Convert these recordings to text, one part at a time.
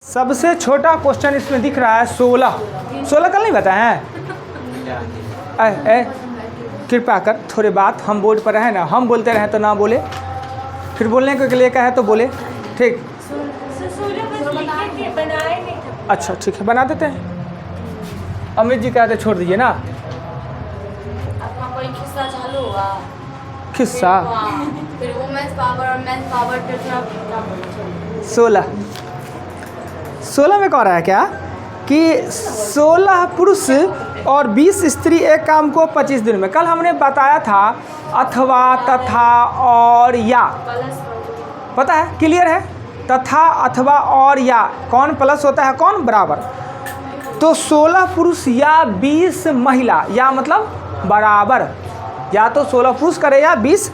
सबसे छोटा क्वेश्चन इसमें दिख रहा है 16। 16 कल नहीं बताए हैं? कृपया कर थोड़ी बात हम बोर्ड पर रहे ना, हम बोलते रहे तो ना बोले, फिर बोलने के लिए कहे तो बोले। ठीक, अच्छा ठीक है, बना देते हैं। अमित जी कहते छोड़ दीजिए ना। आपका कोई किस्सा चालू हुआ? किस्सा फिर वुमेन्स पावर और मेंस पावर पे 16 में कह रहा है क्या कि 16 पुरुष और 20 स्त्री एक काम को 25 दिन में। कल हमने बताया था अथवा, तथा और या, पता है, क्लियर है? तथा, अथवा और या, कौन प्लस होता है, कौन बराबर। तो 16 पुरुष या 20 महिला, या मतलब बराबर, या तो 16 पुरुष करे या 20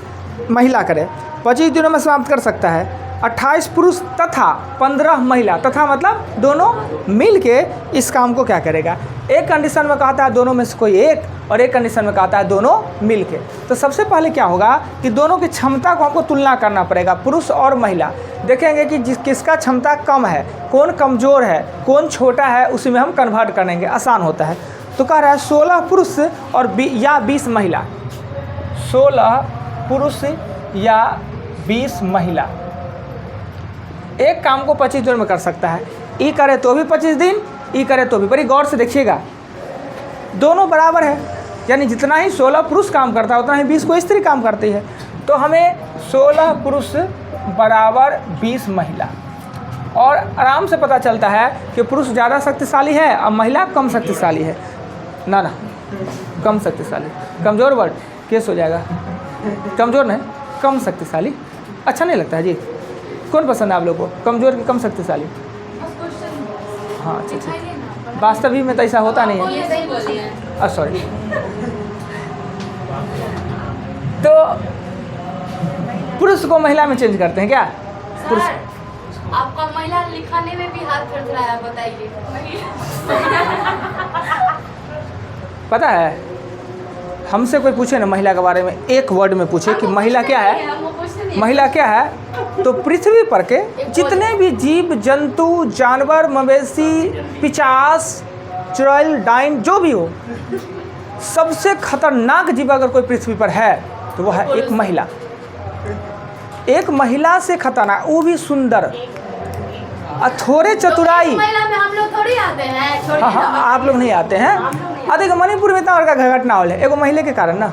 महिला करे, 25 दिनों में समाप्त कर सकता है। 28 पुरुष तथा 15 महिला, तथा मतलब दोनों मिल के इस काम को क्या करेगा। एक कंडीशन में कहता है दोनों में से कोई एक, और एक कंडीशन में कहता है दोनों मिल के। तो सबसे पहले क्या होगा कि दोनों की क्षमता को हमको तुलना करना पड़ेगा, पुरुष और महिला। देखेंगे कि किसका क्षमता कम है, कौन कमज़ोर है, कौन छोटा है, उसी में हम कन्वर्ट करेंगे, आसान होता है। तो कह रहा है 16 पुरुष और या 20 महिला, 16 पुरुष या 20 महिला एक काम को 25 दिन में कर सकता है। ई करे तो भी 25 दिन, ई करे तो भी। बड़ी गौर से देखिएगा, दोनों बराबर है, यानी जितना ही 16 पुरुष काम करता है उतना ही 20 को स्त्री काम करती है। तो हमें 16 पुरुष बराबर 20 महिला, और आराम से पता चलता है कि पुरुष ज़्यादा शक्तिशाली है और महिला कम शक्तिशाली है। ना ना, कम शक्तिशाली, कमज़ोर वर्ड केस हो जाएगा। कमज़ोर नहीं, कम शक्तिशाली अच्छा नहीं लगता है जी। कौन पसंद है आप लोग को, कमज़ोर की कम शक्तिशाली? हाँ अच्छा अच्छा, वास्तविक में तो ऐसा होता नहीं है। सॉरी। तो पुरुष को महिला में चेंज करते हैं क्या? पुरुष आपका महिला लिखाने में भी हाथ थरथराया, बताइए। पता है, हमसे कोई पूछे ना महिला के बारे में, एक वर्ड में पूछे कि महिला क्या है, महिला क्या है, तो पृथ्वी पर के जितने भी जीव जंतु, जानवर, मवेशी, पिचास, चुड़ैल, डाइन, जो भी हो, सबसे खतरनाक जीव अगर कोई पृथ्वी पर है तो वह है एक महिला। एक महिला से खतरनाक, वो भी सुंदर, थोड़े चतुराई। महिला में हम लोग थोड़ी आते हैं। हाँ, आप लोग नहीं आते हैं। अधिक मणिपुर में इतना बड़ा घटना हो है एगो महिला के कारण ना,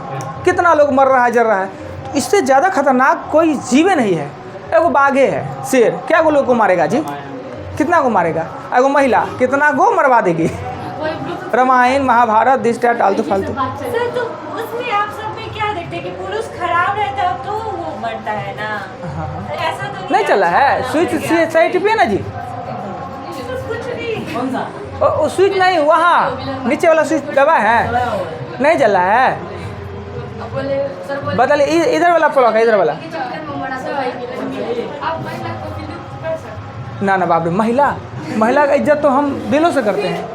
कितना लोग मर रहा है, जर रहा है। इससे ज़्यादा खतरनाक कोई जीवे नहीं है। एगो बाघे है, शेर, क्या गो लोग को मारेगा जी, कितना को मारेगा। एगो महिला कितना गो मरवा देगी। रामायण, महाभारत, दिस डैट आलतू फालतू। सर तो उसमें आप सब में क्या देखते हैं कि पुरुष खराब रहता है तो वो मरता है ना? हाँ, ऐसा तो नहीं चला है। स्विच सही टिपिए ना जी। कुछ नहीं, वो स्विच नहीं, वहाँ नीचे वाला स्विच दबा है, नहीं जला है। बदल इधर वाला प्लग है, इधर वाला। ना ना बाप रे, महिला का इज्जत तो हम दिलों से करते हैं।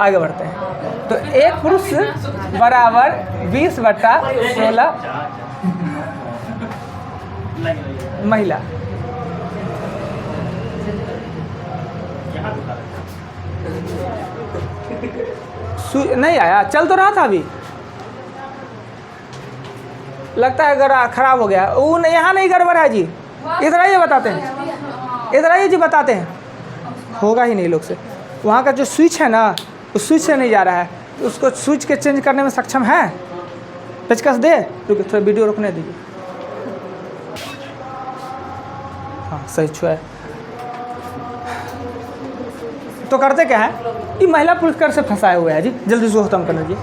आगे बढ़ते हैं। तो एक पुरुष बराबर 20/16 महिला। नहीं आया, चल तो रहा था अभी, लगता है अगर खराब हो गया। वो नहीं, यहाँ नहीं गड़बड़ है जी, इधर आइए बताते हैं, इधर आइए जी बताते हैं। होगा ही नहीं लोग से। वहाँ का जो स्विच है ना, उस स्विच से नहीं जा रहा है, तो उसको स्विच के चेंज करने में सक्षम है? पेचकस दे, रुकिए थोड़ा वीडियो रुकने दीजिए। हाँ सही छुआ है। तो करते क्या है, ये महिला पुरुष कर से फंसाए हुए हैं जी, जल्दी से खत्म कर लीजिए।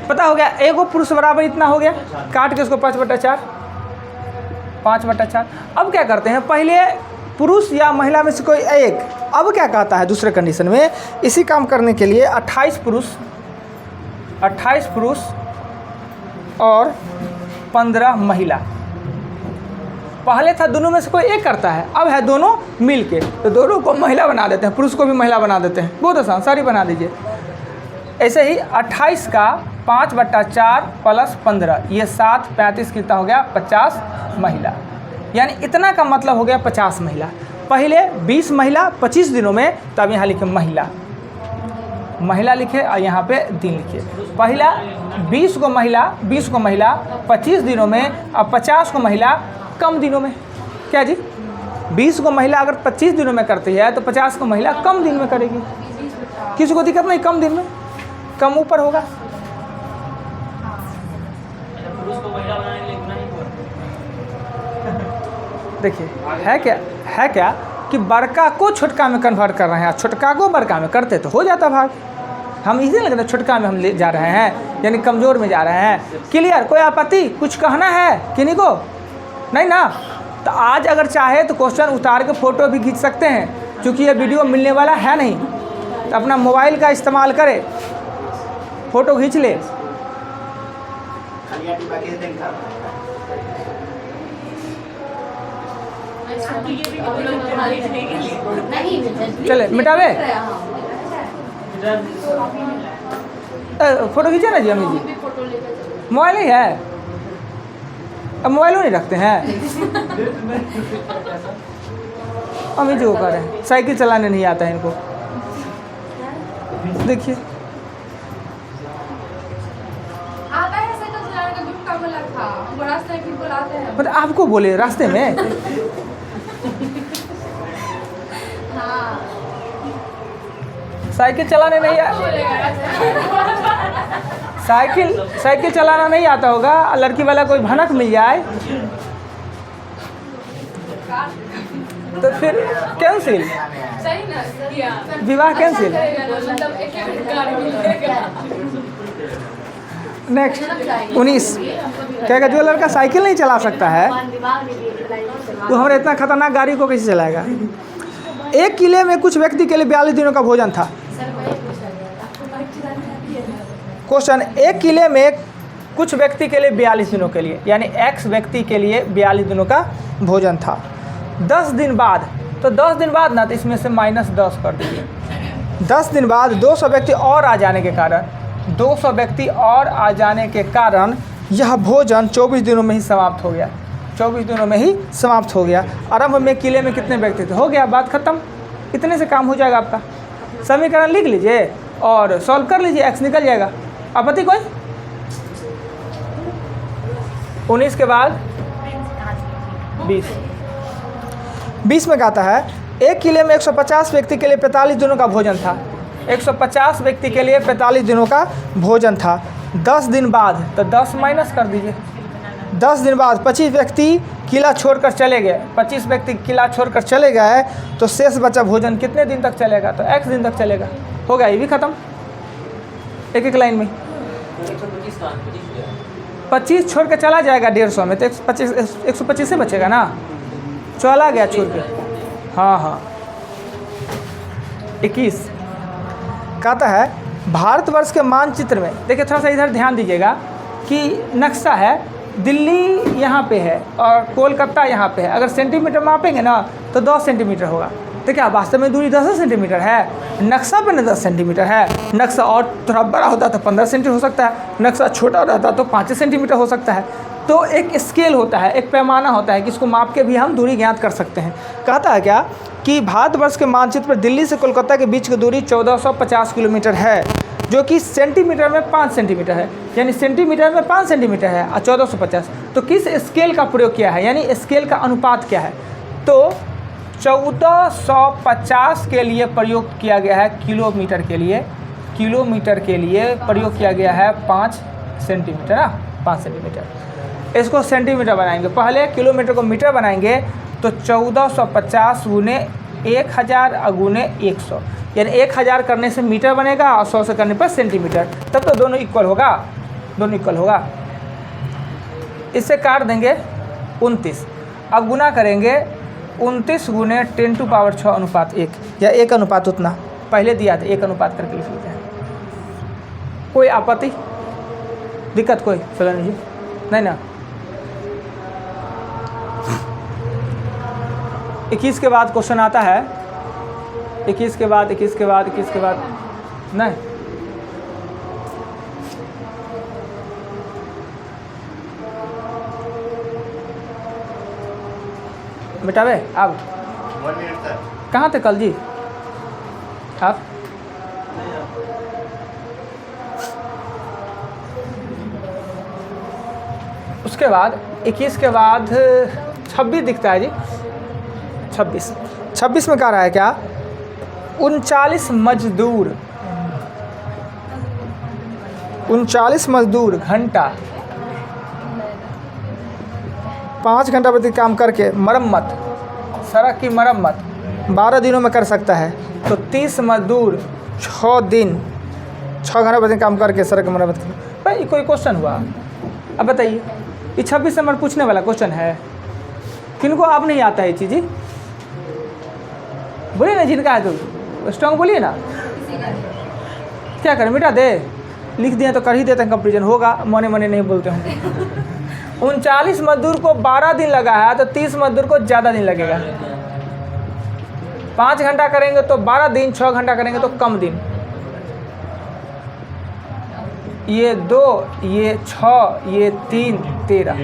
पता हो गया, एगो पुरुष बराबर इतना हो गया, काट के उसको 5/4, 5/4। अब क्या करते हैं, पहले पुरुष या महिला में से कोई एक। अब क्या कहता है दूसरे कंडीशन में, इसी काम करने के लिए 28 पुरुष और 15 महिला। पहले था दोनों में से कोई एक करता है, अब है दोनों मिल के, तो दोनों को महिला बना देते हैं, पुरुष को भी महिला बना देते हैं। बहुत आसान, सारी बना दीजिए। ऐसे ही 28 का 5/4 + 15, ये 7, 35 कितना हो गया, 50 महिला। यानी इतना का मतलब हो गया 50 महिला। पहले 20 महिला 25 दिनों में, तो अब यहाँ लिखे महिला, महिला लिखे और यहाँ पे दिन लिखे। पहला 20 को महिला 25 दिनों में और 50 को महिला कम दिनों में। क्या जी? 20 को महिला अगर 25 दिनों में करती है तो 50 को महिला कम दिन में करेगी। किसी को दिक्कत नहीं, कम दिन में, कम ऊपर होगा। देखिए है क्या कि बड़का को छोटका में कन्वर्ट कर रहे हैं, छोटका को बड़का में करते तो हो जाता भाग। हम इसी लगता है छोटका में हम ले जा रहे हैं, यानी कमज़ोर में जा रहे हैं। क्लियर? कोई आपत्ति? कुछ कहना है किन्हीं को? नहीं ना? तो आज अगर चाहे तो क्वेश्चन उतार के फ़ोटो भी खींच सकते हैं, क्योंकि ये वीडियो मिलने वाला है नहीं। तो अपना मोबाइल का इस्तेमाल करें, फ़ोटो खींच ले। चले मिटावे, फ़ोटो खींचे ना जी अम्मी जी। मोबाइल ही है, अब मोबाइल नहीं रखते हैं। अम्मी जी वो कह रहे हैं साइकिल चलाने नहीं आता है इनको। देखिए आता है साइकिल चलाने का, ग्रुप का बोला था, वो रास्ते में बुलाते हैं। मतलब आपको बोले रास्ते में? हाँ, साइकिल चलाने नहीं साइकिल चलाना नहीं आता होगा, लड़की वाला कोई भनक मिल जाए तो फिर कैंसिल, सही ना? विवाह कैंसिल। मतलब एक गाड़ी मिलेगा। नेक्स्ट 19 कहेगा जो लड़का साइकिल नहीं चला सकता है वो हमारे इतना खतरनाक गाड़ी को कैसे चलाएगा। एक किले में कुछ व्यक्ति के लिए 42 दिनों का भोजन था। क्वेश्चन, एक किले में कुछ व्यक्ति के लिए 42 दिनों के लिए, यानी एक्स व्यक्ति के लिए 42 दिनों का भोजन था। 10 दिन बाद, तो 10 दिन बाद ना, तो इसमें से -10 कर दीजिए। 10 दिन बाद 200 व्यक्ति और आ जाने के कारण, 200 व्यक्ति और आ जाने के कारण यह भोजन 24 दिनों में ही समाप्त हो गया। 24 दिनों में ही समाप्त हो गया। आरंभ में किले में कितने व्यक्ति थे? हो गया, बात खत्म। इतने से काम हो जाएगा आपका। समीकरण लिख लीजिए और सॉल्व कर लीजिए, एक्स निकल जाएगा। आपत्ति कोई? 19 के बाद 20 में कहता है एक किले में 150 व्यक्ति के लिए 45 दिनों का भोजन था। 150 व्यक्ति के लिए 45 दिनों का भोजन था। 10 दिन बाद, तो 10 माइनस कर दीजिए। 10 दिन बाद 25 व्यक्ति किला छोड़कर चले गए। 25 व्यक्ति किला छोड़कर चले गए तो शेष बचा भोजन कितने दिन तक चलेगा? तो x दिन तक चलेगा। हो गया, ये भी खत्म एक एक लाइन में। 25 छोड़ के चला जाएगा 150 में, तो 125 से बचेगा ना, चला गया छोड़ के। हाँ 21 कहता है भारतवर्ष के मानचित्र में, देखिए थोड़ा सा इधर ध्यान दीजिएगा कि नक्शा है, दिल्ली यहाँ पे है और कोलकाता यहाँ पे है। अगर सेंटीमीटर मापेंगे ना तो 10 सेंटीमीटर होगा। तो क्या वास्तव में दूरी 10 सेंटीमीटर है? नक्शा पे ना 10 सेंटीमीटर है। नक्शा और थोड़ा बड़ा होता तो 15 सेंटीमीटर हो सकता है, नक्शा छोटा रहता तो 5 सेंटीमीटर हो सकता है। तो एक स्केल होता है, एक पैमाना होता है कि इसको माप के भी हम दूरी ज्ञात कर सकते हैं। कहता है क्या कि भारतवर्ष के मानचित्र पर दिल्ली से कोलकाता के बीच की दूरी 1450 किलोमीटर है, जो कि सेंटीमीटर में 5 सेंटीमीटर है, यानी सेंटीमीटर में 5 सेंटीमीटर है और 1450। तो किस स्केल का प्रयोग किया है, यानी स्केल का अनुपात क्या है? तो 1450 के लिए प्रयोग किया गया है किलोमीटर के लिए, किलोमीटर के लिए प्रयोग किया गया है 5 सेंटीमीटर ना, 5 सेंटीमीटर। इसको सेंटीमीटर बनाएंगे, पहले किलोमीटर को मीटर बनाएंगे तो 1450 गुने 1000 गुने 100, यानी 1000 करने से मीटर बनेगा और 100 से करने पर सेंटीमीटर। तब तो दोनों इक्वल होगा, दोनों इक्वल होगा। इससे काट देंगे 29, अब गुना करेंगे 29 गुने 10⁻6 अनुपात 1, या 1 अनुपात उतना पहले दिया था, 1 अनुपात करके लिख लेते हैं। कोई आपत्ति, दिक्कत कोई? सलन जी नहीं ना। 21 के बाद क्वेश्चन आता है, 21 के बाद नहीं, बेटावे अब कहाँ थे कल जी आप? उसके बाद 21 के बाद 26 दिखता है जी। 26 में कह रहा है क्या? 39 मजदूर घंटा 5 घंटा प्रति काम करके मरम्मत, सड़क की मरम्मत 12 दिनों में कर सकता है। तो 30 मजदूर 6 घंटा प्रति काम करके सड़क की मरम्मत। भाई कोई क्वेश्चन हुआ? अब बताइए, ये 26 नंबर पूछने वाला क्वेश्चन है। किनको आप नहीं आता है ये चीज़ जी? बोलिए ना, जिनका है तो स्ट्रॉन्ग बोलिए ना। क्या करें, मिटा दे? लिख दिए तो कर ही देते हैं, कंपेरिजन होगा। मने मने नहीं बोलते होंगे। 39 मजदूर को 12 दिन लगा है तो 30 मजदूर को ज़्यादा दिन लगेगा। 5 घंटा करेंगे तो 12 दिन, 6 घंटा करेंगे तो कम दिन। ये 2, ये 6, ये 3, 13।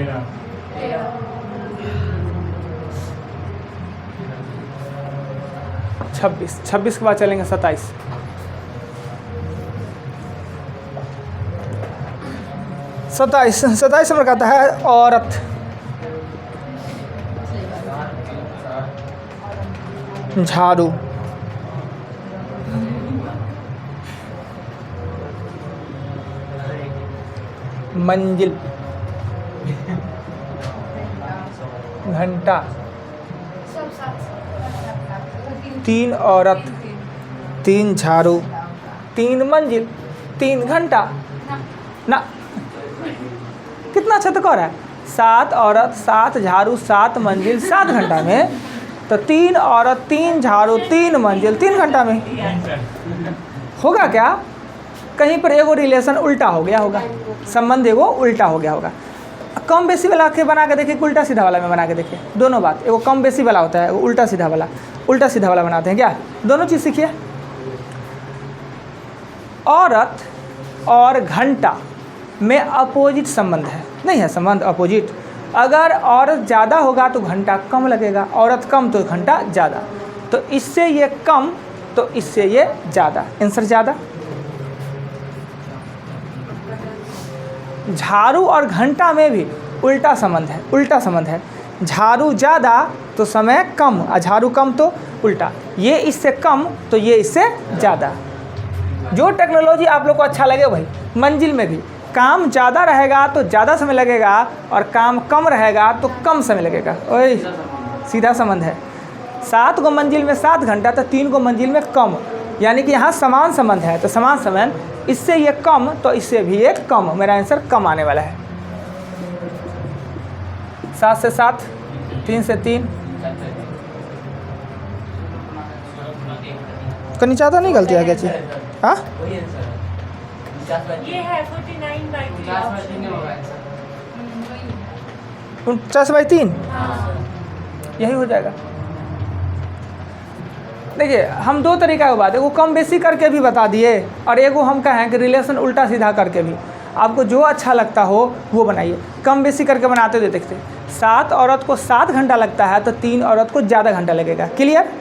26 के बाद चलेंगे 27। 27 नंबर कहता है औरत। झाड़ू, मंजिल, घंटा, 3 औरत, 3 झाड़ू, 3 मंजिल, 3 घंटा ना। कितना अच्छा तो कह रहा है। 7 औरत, 7 झाड़ू, 7 मंजिल, 7 घंटा में। तो 3 औरत, 3 झाड़ू, 3 मंजिल, 3 घंटा में होगा क्या? कहीं पर एगो रिलेशन उल्टा हो गया होगा, संबंध एगो उल्टा हो गया होगा। कम बेसी वाला के बना के देखिए, उल्टा सीधा वाला में बना के देखिए। दोनों बात, एगो कम बेसी वाला होता है, वो उल्टा सीधा वाला बनाते हैं क्या? दोनों चीज़ सीखिए। औरत और घंटा में अपोजिट संबंध है, नहीं है संबंध अपोजिट। अगर औरत ज़्यादा होगा तो घंटा कम लगेगा, औरत कम तो घंटा ज़्यादा। तो इससे ये कम तो इससे ये ज़्यादा, आंसर ज़्यादा। झाड़ू और घंटा में भी उल्टा संबंध है। झाड़ू ज़्यादा तो समय कम, और झाड़ू कम तो उल्टा। ये इससे कम तो ये इससे ज़्यादा। जो टेक्नोलॉजी आप लोग को अच्छा लगे भाई, मंजिल में भी काम ज़्यादा रहेगा तो ज़्यादा समय लगेगा, और काम कम रहेगा तो कम समय लगेगा। ओए सीधा संबंध है। 7 गो मंजिल में 7 घंटा तो 3 गो मंजिल में कम, यानी कि यहाँ समान संबंध है। तो समान संबंध, इससे ये कम तो इससे भी ये कम। मेरा आंसर कम आने वाला है। 7 से 7, 3 से 3। कहीं ज़्यादा नहीं गलती आ गया चीज़? हाँ ये है 49/3। 49/3 यही हो जाएगा। देखिए, हम 2 तरीका की बात है, वो कम बेसी करके भी बता दिए, और एगो हम कहें कि रिलेशन उल्टा सीधा करके भी। आपको जो अच्छा लगता हो वो बनाइए। कम बेसी करके बनाते हुए देखते। 7 औरत को 7 घंटा लगता है तो 3 औरत को ज़्यादा घंटा लगेगा। क्लियर?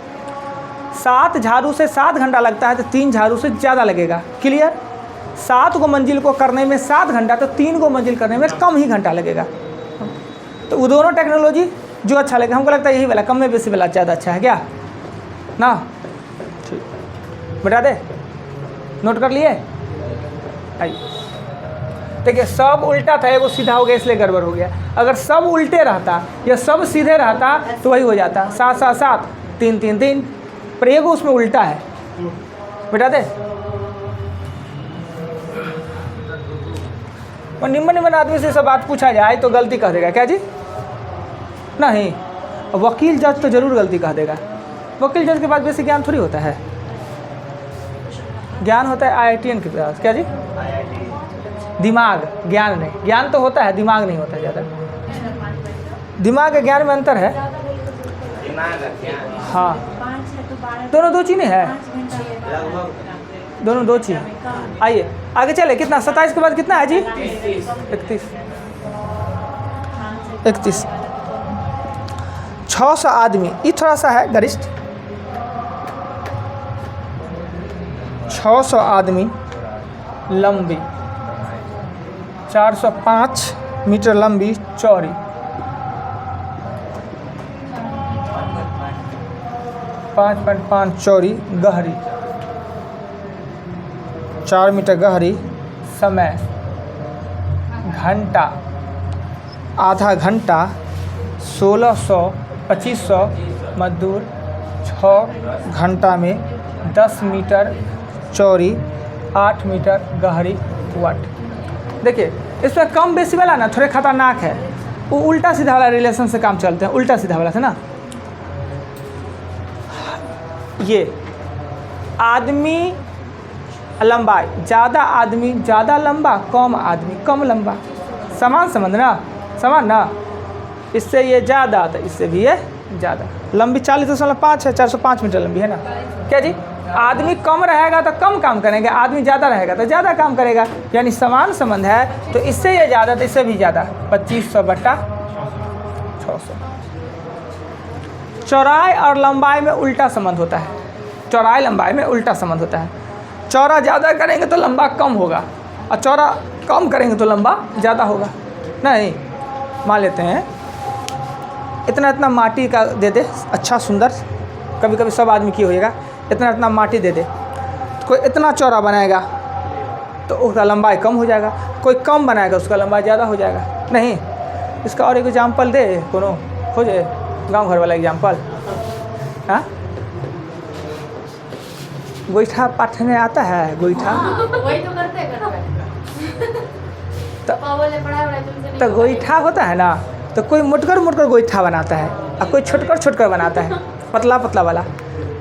7 झाड़ू से 7 घंटा लगता है तो 3 झाड़ू से ज़्यादा लगेगा। क्लियर? 7 गो मंजिल को करने में 7 घंटा तो 3 गो मंजिल करने में कम ही घंटा लगेगा। तो वो दोनों टेक्नोलॉजी जो अच्छा लगेगा, हमको लगता है यही वाला, कम में बेसी वाला ज़्यादा अच्छा है क्या ना? ठीक, बता दे, नोट कर लिए? आइए देखिए, सब उल्टा था, वो सीधा हो गया इसलिए गड़बड़ हो गया। अगर सब उल्टे रहता या सब सीधे रहता तो वही हो जाता। 7 7 7, 3 3 3, पर एगो उसमें उल्टा है। बता दे। और निम्न आदमी से सब बात पूछा जाए तो गलती कह देगा क्या जी? नहीं, वकील जज तो जरूर गलती कह देगा। वकील जज के पास बेसिक ज्ञान थोड़ी होता है, ज्ञान होता है IITN के पास। क्या जी? दिमाग, ज्ञान नहीं। ज्ञान तो होता है, दिमाग नहीं होता ज़्यादा। दिमाग और ज्ञान में अंतर है। हाँ, दोनों 2 चीज़ें हैं, दोनों 2 चीज़। आइए आगे चले। कितना? 27 के बाद कितना है जी? 31। 600 आदमी, ये थोड़ा सा है गरिष्ठ, 600 आदमी लंबी, 405 मीटर लंबी चौड़ी, 5.5 चौड़ी गहरी, 4 मीटर गहरी। समय घंटा, आधा घंटा, 1600 2500 मजदूर, 6 घंटा में 10 मीटर चौड़ी, 8 मीटर गहरी वाट। देखिए इसमें कम बेसी वाला ना थोड़े खतरनाक है, वो उल्टा सीधा वाला रिलेशन से काम चलते हैं, उल्टा सीधा वाला से ना। ये आदमी लंबाई, ज़्यादा आदमी ज़्यादा लंबा, कम आदमी कम लंबा, समान संबंध ना, समान ना। इससे ये ज़्यादा तो इससे भी ये ज़्यादा। लंबी 40.5 है, 405 मीटर लंबी है ना। क्या जी, आदमी कम रहेगा तो कम काम करेंगे, आदमी ज़्यादा रहेगा तो ज़्यादा काम करेगा, यानी समान संबंध है। तो इससे ये ज़्यादा तो इससे भी ज़्यादा, 2500/600। चौड़ाई और लंबाई में उल्टा संबंध होता है, चौड़ाई लंबाई में उल्टा संबंध होता है। चौड़ा ज़्यादा करेंगे तो लंबा कम होगा, और चौड़ा कम करेंगे तो लंबा ज़्यादा होगा। नहीं, मान लेते हैं इतना इतना माटी का दे दे, अच्छा सुंदर, कभी कभी सब आदमी की होएगा, इतना इतना माटी दे दे, कोई इतना चौड़ा बनाएगा तो उसका लंबाई कम हो जाएगा, कोई कम बनाएगा उसका लंबाई ज़्यादा हो जाएगा। नहीं, इसका और एक एग्जाम्पल दे, कोनो खोजे गांव घर वाला एग्जाम्पल। हाँ, गोईठा पाठने आता है, गोईठा वही तो करते तो गोईठा होता है ना, तो कोई मोटकर मोटकर गोईठा बनाता है और कोई छोटकर छोटकर बनाता है, पतला पतला वाला।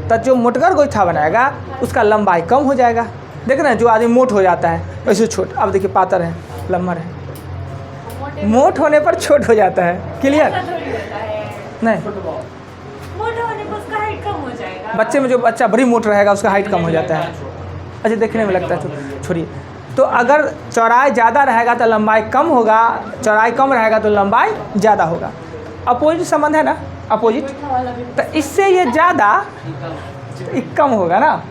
तो जो मोटकर गोईठा बनाएगा उसका लंबाई कम हो जाएगा। देख रहे हैं, जो आदमी मोट हो जाता है वैसे छोट, अब देखिए पातर है, लम्बर है, मोट होने पर छोट हो जाता है। क्लियर? नहीं, मोटा होने पर उसका हाइट कम हो जाएगा। बच्चे में जो बच्चा बड़ी मोट रहेगा उसका हाइट कम हो जाता है। अच्छा, देखने में लगता है, छोड़िए। तो अगर चौड़ाई ज़्यादा रहेगा तो लंबाई कम होगा, चौड़ाई कम रहेगा तो लंबाई ज़्यादा होगा। अपोजिट संबंध है ना, अपोजिट। तो इससे ये ज़्यादा ये कम होगा ना।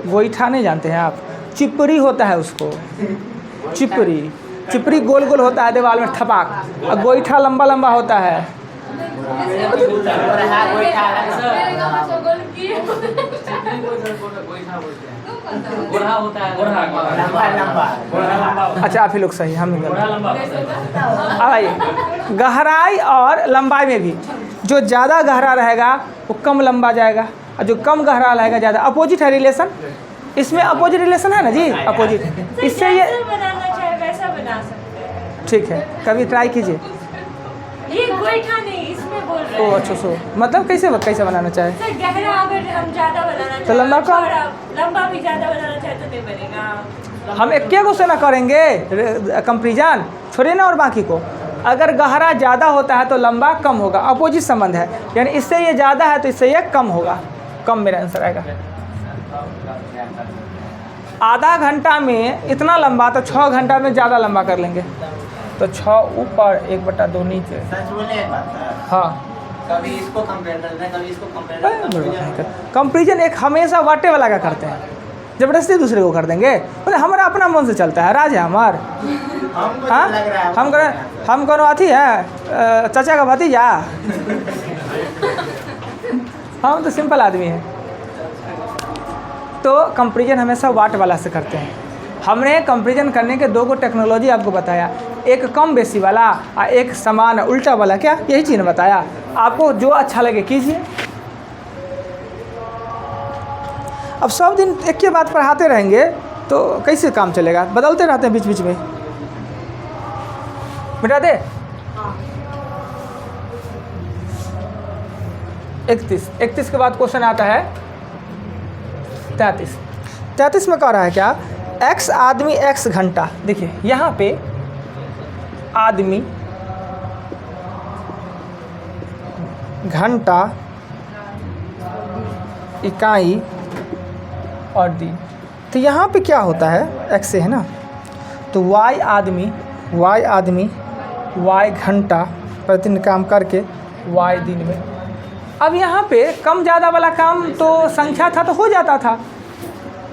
गोईठा नहीं जानते हैं आप? चिपरी होता है उसको, चिपरी। चिपरी गोल गोल होता है दीवार में ठपाक, और गोईठा लंबा लंबा होता है। अच्छा, आप ही लोग सही, हम ही गलत। अब आइए, गहराई और लंबाई में भी जो ज़्यादा गहरा रहेगा वो कम लंबा जाएगा, और जो कम गहरा रहेगा ज़्यादा। अपोजिट है रिलेशन, इसमें अपोजिट रिलेशन है ना जी, अपोजिट। इससे ये बनाना चाहे वैसा बना सकते हैं। ठीक है, कभी ट्राई कीजिए। ये गोईठा नहीं, इसमें बोल रहे हैं। ओह अच्छा, सो मतलब कैसे बनाना चाहे? सर गहरा अगर हम ज़्यादा बनाना तो लंबा कम, लंबा भी ज़्यादा बनाना चाहे तो नहीं बनेगा। हम एक को से ना करेंगे कंपेरिजन, छोड़िए ना और बाकी को। अगर गहरा ज़्यादा होता है तो लंबा कम होगा, अपोजिट संबंध है, यानी इससे ये ज़्यादा है तो इससे ये कम होगा, कम मेरा आंसर आएगा। आधा घंटा में इतना लंबा तो 6 घंटा में ज़्यादा लंबा कर लेंगे, तो 6 ऊपर 1/2 नीचे। सच बोले एक बात है, हाँ, कभी इसको कंपेयर करते हैं, कभी इसको कंपेयर कंपेरिजन एक हमेशा वाटे वाला का करते हैं, जबरदस्ती दूसरे को कर देंगे। बोले हमारा अपना मन से चलता है, राज है हमार। हाँ, हम कौन अथी है, चाचा का भतीजा। हम तो सिंपल आदमी हैं। तो कंपेरिजन हमेशा वाट वाला से करते हैं। हमने कंपेरिजन करने के 2 टेक्नोलॉजी आपको बताया, एक कम बेसी वाला और एक समान उल्टा वाला। क्या यही चीज़ बताया आपको? जो अच्छा लगे कीजिए। अब सब दिन एक के बात पढ़ाते रहेंगे तो कैसे काम चलेगा? बदलते रहते हैं बीच बीच में। मिटा दे। 31 के बाद क्वेश्चन आता है 33 में कह रहा है क्या? x आदमी x घंटा। देखिए यहाँ पे आदमी, घंटा, इकाई और दिन। तो यहाँ पे क्या होता है? x से है ना, तो y आदमी y आदमी y घंटा प्रतिदिन काम करके y दिन में। अब यहाँ पे कम ज़्यादा वाला काम तो संख्या था तो हो जाता था,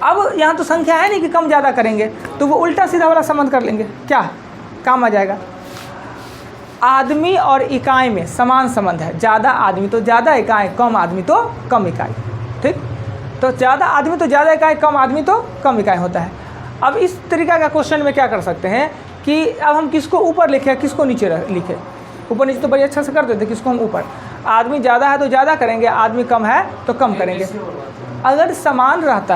अब यहाँ तो संख्या है नहीं कि कम ज़्यादा करेंगे, तो वो उल्टा सीधा वाला संबंध कर लेंगे। क्या काम आ जाएगा? आदमी और इकाई में समान संबंध है, ज़्यादा आदमी तो ज़्यादा इकाई, कम आदमी तो कम इकाई। ठीक, तो ज़्यादा आदमी तो ज़्यादा इकाई, कम आदमी तो कम इकाई होता है। अब इस तरीका का क्वेश्चन में क्या कर सकते हैं कि अब हम किसको ऊपर लिखें किसको नीचे लिखें। ऊपर नीचे तो बड़ी अच्छा से कर देते, किसको हम ऊपर। आदमी ज़्यादा है तो ज़्यादा करेंगे, आदमी कम है तो कम करेंगे। अगर समान रहता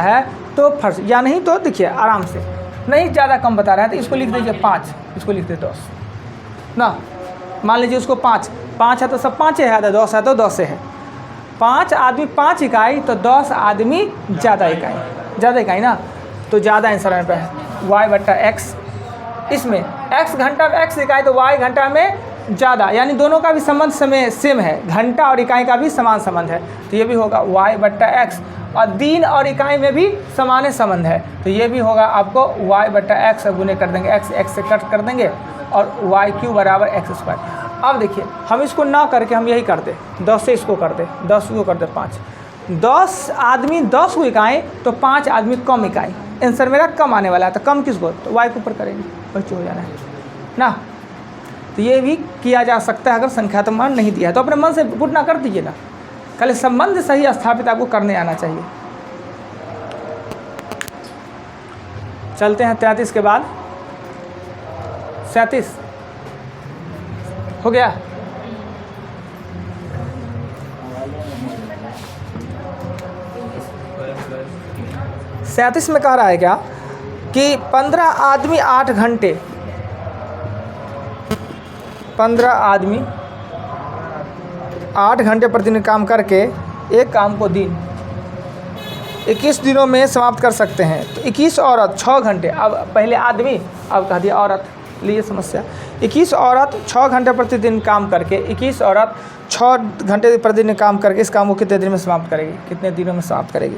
है तो फर्ज, या नहीं तो देखिए आराम से, नहीं ज़्यादा कम बता रहा है तो इसको लिख दीजिए 5, इसको लिख दीजिए 10 ना। मान लीजिए उसको 5 है तो सब 5 है, तो 10 है तो 10 है। 5 आदमी 5 इकाई तो 10 आदमी ज़्यादा इकाई ना, तो ज़्यादा आंसर है पे y/x। इसमें x घंटा में x इकाई तो y घंटा में ज़्यादा, यानी दोनों का भी संबंध सेम है, घंटा और इकाई का भी समान संबंध है, तो ये भी होगा y/x। और दिन और इकाई में भी समान संबंध है, तो ये भी होगा आपको y/x गुने कर देंगे, x से कट कर देंगे और y³ बराबर x²। अब देखिए हम इसको ना करके हम यही कर दे, 10 से इसको कर दे, 10 को कर दे 5, 10 आदमी 10 को इकाई तो 5 आदमी कम इकाई। आंसर मेरा कम आने वाला है, तो कम किसको, तो y के ऊपर करेंगे, बच्चे हो जाना है ना। तो ये भी किया जा सकता है अगर संख्यात्मक मान नहीं दिया है, तो अपने मन से पुट ना कर दीजिए ना, खाली संबंध सही स्थापित आपको करने आना चाहिए। चलते हैं 33 के बाद। 37 हो गया। सैंतीस में कह रहा है क्या कि 15 आदमी 8 घंटे, 15 आदमी 8 घंटे प्रतिदिन काम करके एक काम को दिन 21 दिनों में समाप्त कर सकते हैं। तो 21 औरत 6 घंटे, अब पहले आदमी अब कह दिया औरत, लिए समस्या। 21 औरत 6 घंटे प्रतिदिन काम करके, 21 औरत 6 घंटे प्रतिदिन काम करके इस काम को कितने दिन में समाप्त करेगी, कितने दिनों में समाप्त करेगी।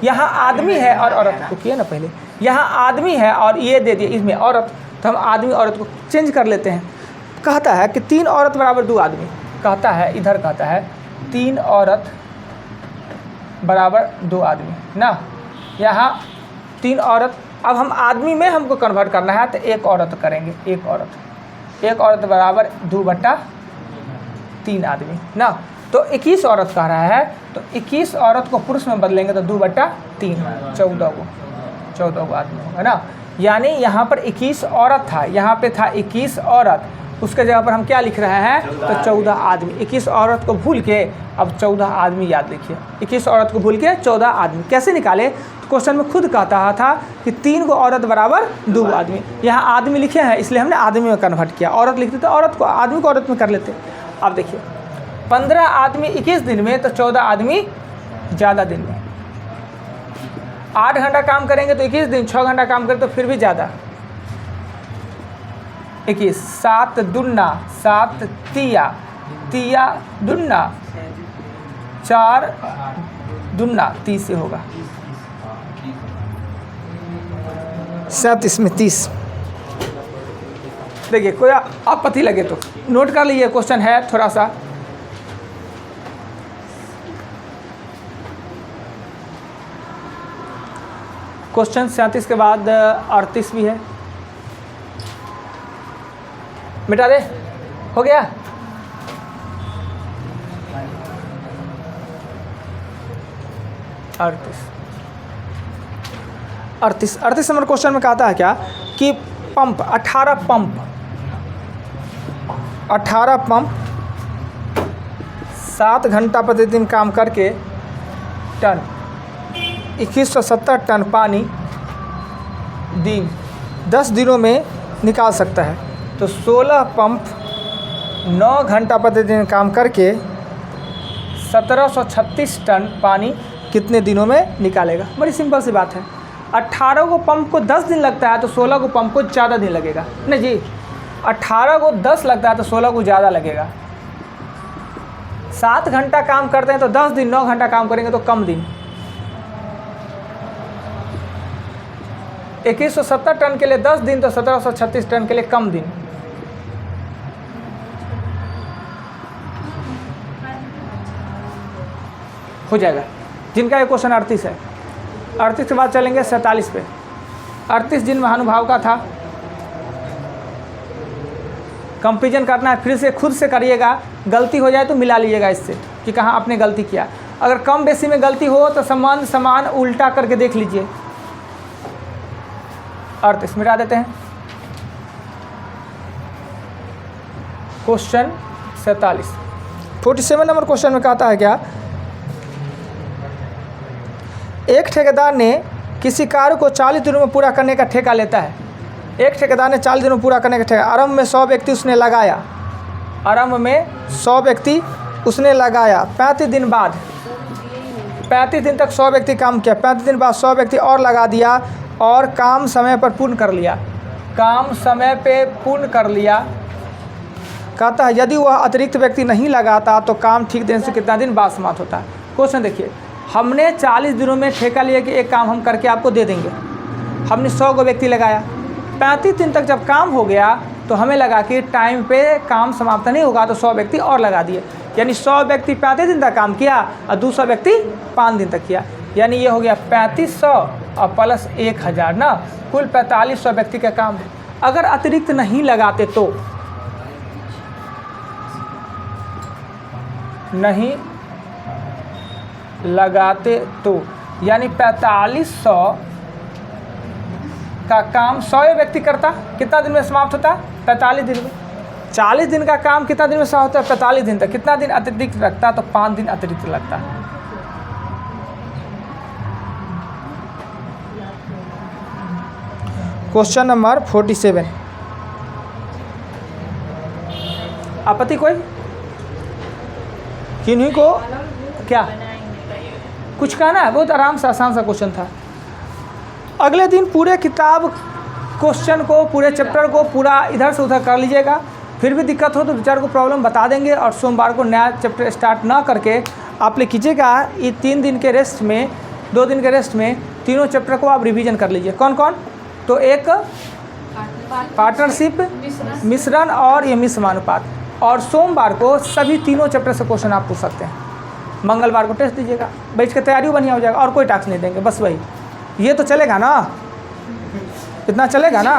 यहाँ आदमी है और औरत को किया ना पहले, यहाँ आदमी है और ये दे दिए इसमें औरत, तो हम आदमी औरत को चेंज कर लेते हैं। कहता है कि 3 औरत बराबर 2 आदमी, कहता है इधर कहता है 3 औरत बराबर 2 आदमी ना। यहाँ 3 औरत, अब हम आदमी में हमको कन्वर्ट करना है तो 1 औरत करेंगे, 1 औरत बराबर 2/3 आदमी ना। तो 21 औरत कह रहा है, तो 21 औरत को पुरुष में बदलेंगे तो 2/3, 14 गो आदमी होगा ना। यानी यहाँ पर 21 औरत था, यहाँ पे था 21 औरत, उसके जगह पर हम क्या लिख रहे हैं तो 14 आदमी। 21 औरत को भूल के अब 14 आदमी याद लिखिए, 21 औरत को भूल के 14 आदमी कैसे निकाले। तो क्वेश्चन में खुद कहता था कि 3 गो औरत बराबर 2 आदमी, यहाँ आदमी लिखे हैं इसलिए हमने आदमी में कन्वर्ट किया, औरत लिखते तो औरत को आदमी को औरत में कर लेते। अब देखिए 15 आदमी 21 दिन में तो 14 आदमी ज़्यादा दिन में। 8 घंटा काम करेंगे तो 21 दिन, 6 घंटा काम करें तो फिर भी ज़्यादा। 21 7 दूना 7 तिया दूना 4 दूना 30 से होगा। 37 में 30। देखिए कोई आपत्ति लगे तो नोट कर लीजिए, क्वेश्चन है थोड़ा सा। क्वेश्चन 37 के बाद 38 भी है, मिटा दे, हो गया। अड़तीस नंबर क्वेश्चन में कहता है क्या कि पंप 18 पंप 7 घंटा प्रतिदिन काम करके टन 2170 टन पानी दिन 10 दिनों में निकाल सकता है। तो 16 पंप 9 घंटा प्रतिदिन काम करके 1736 टन पानी कितने दिनों में निकालेगा। बड़ी सिंपल सी बात है। 18 को पंप को 10 दिन लगता है तो 16 को पंप को ज़्यादा दिन लगेगा नहीं जी। 18 को 10 लगता है तो 16 को ज़्यादा लगेगा। 7 घंटा काम करते हैं तो 10 दिन, 9 घंटा काम करेंगे तो कम दिन। 2170 टन के लिए 10 दिन, तो 1736 टन के लिए कम दिन। हो जाएगा। जिनका ये क्वेश्चन 38 है, 38 के बाद चलेंगे 47 पे। 38 जिन महानुभाव का था, कंपेरिजन करना है, फिर से खुद से करिएगा, गलती हो जाए तो मिला लीजिएगा इससे कि कहाँ आपने गलती किया। अगर कम बेसी में गलती हो तो समान समान उल्टा करके देख लीजिए। अर्थ इसमें मिटा देते हैं। क्वेश्चन 47, 47 नंबर क्वेश्चन में कहता है क्या, एक ठेकेदार ने किसी कार्य को 40 दिनों में पूरा करने का ठेका लेता है। एक ठेकेदार ने 40 दिनों में पूरा करने का ठेका, आरंभ में 100 व्यक्ति उसने लगाया, आरंभ में 100 व्यक्ति उसने लगाया। 35 दिन बाद, 35 दिन तक 100 व्यक्ति काम किया, 35 दिन बाद 100 व्यक्ति और लगा दिया और काम समय पर पूर्ण कर लिया। काम समय पे पूर्ण कर लिया। कहता है यदि वह अतिरिक्त व्यक्ति नहीं लगाता तो काम ठीक दिन से कितना दिन बाद समाप्त होता है। क्वेश्चन देखिए, हमने 40 दिनों में ठेका लिया कि एक काम हम करके आपको दे देंगे। हमने 100 को व्यक्ति लगाया, 35 दिन तक जब काम हो गया तो हमें लगा कि टाइम पे काम समाप्त नहीं होगा, तो 100 व्यक्ति और लगा दिए। यानी 100 व्यक्ति 35 दिन तक काम किया और 200 व्यक्ति 5 दिन तक किया। यानी ये हो गया 3500 और प्लस 1000 ना, कुल 4500 व्यक्ति का काम है। अगर अतिरिक्त नहीं लगाते तो, नहीं लगाते तो, यानी 4500 का काम 100 व्यक्ति करता, कितना दिन में समाप्त होता? 45 दिन में। 40 दिन का काम कितना दिन में समाप्त होता है? 45 दिन तक। कितना दिन अतिरिक्त लगता? तो 5 दिन अतिरिक्त लगता है। क्वेश्चन नंबर 47, आपत्ति कोई? किन्हीं को क्या कुछ कहना है? बहुत आराम से आसान सा क्वेश्चन था। अगले दिन पूरे किताब क्वेश्चन को, पूरे चैप्टर को पूरा इधर से उधर कर लीजिएगा। फिर भी दिक्कत हो तो टीचर को प्रॉब्लम बता देंगे और सोमवार को नया चैप्टर स्टार्ट ना करके आप लिखिएगा। ये 3 दिन के रेस्ट में, 2 दिन के रेस्ट में तीनों चैप्टर को आप रिवीजन कर लीजिए। कौन कौन? तो एक पार्टनरशिप, मिश्रण और ये मिश्रमानुपात। और सोमवार को सभी तीनों चैप्टर से क्वेश्चन आप पूछ सकते हैं। मंगलवार को टेस्ट दीजिएगा, बैठ के तैयारी बढ़िया हो जाएगा और कोई टास्क नहीं देंगे, बस वही। ये तो चलेगा ना, इतना चलेगा ना।